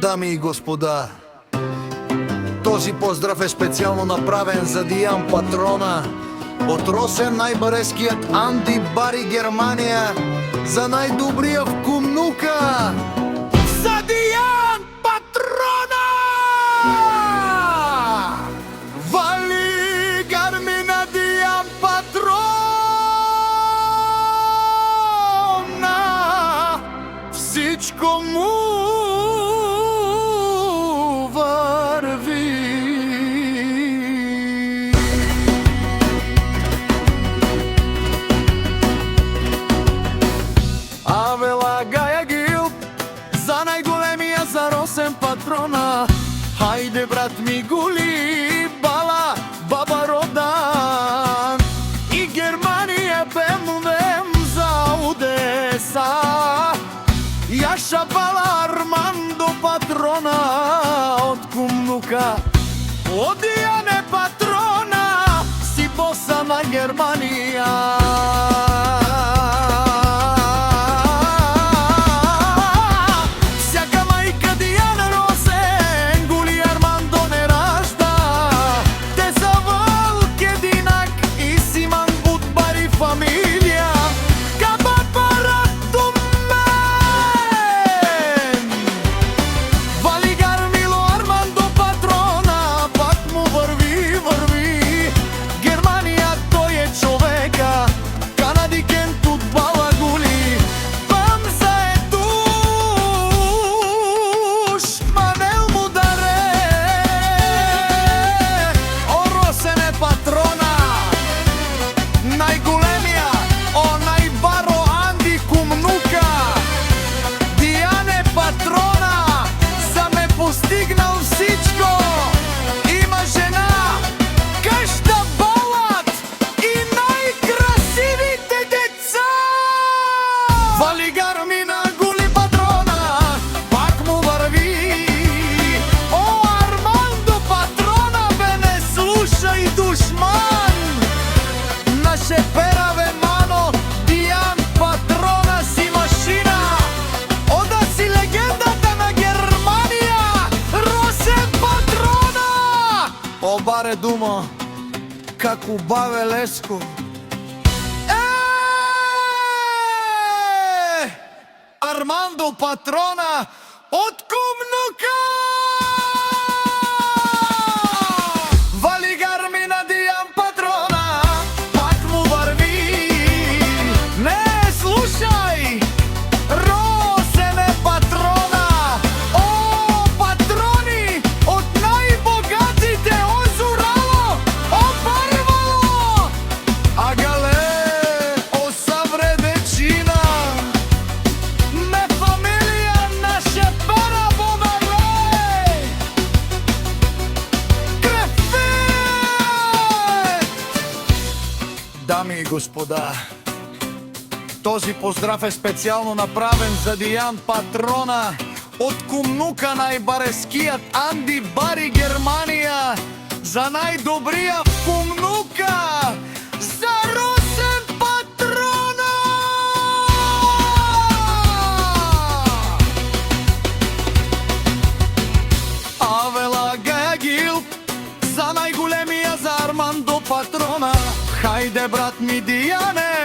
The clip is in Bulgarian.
Дами и господа, този поздрав е специално направен за Дијан Патрона од Росен, најбарескиот Анди Бари, Германија, за најдобриот кумнука, за Дијан Патрона! Вали гармина Дијан Патрона, всичко му за Росен Патрона. Хајде брат ми гули бала баба родан и Германија бемнем за Одеса. Јаша бала Армандо Патрона од кумнука од Дијане Патрона, си боса на Германија. Баре дума, како баве леско. Армандо Патрона од кумнука! Вали гармина Дијан Патрона, пак му врви. Не слушај, Росене Патрона, о патрони од најбогатите озурало, опарвало, а гале осавредечина. Не фамилија наше пара бомаре. Крефет! Дами и господа, този поздрав е специјално направен за Дијан Патрона од кумнука најбарескиот Анди Бари, Германија, за најдобриот кумнука, за Росен Патрона! Авела Гагил, за најголемија, за Армандо Патрона. Хајде брат ми Дијане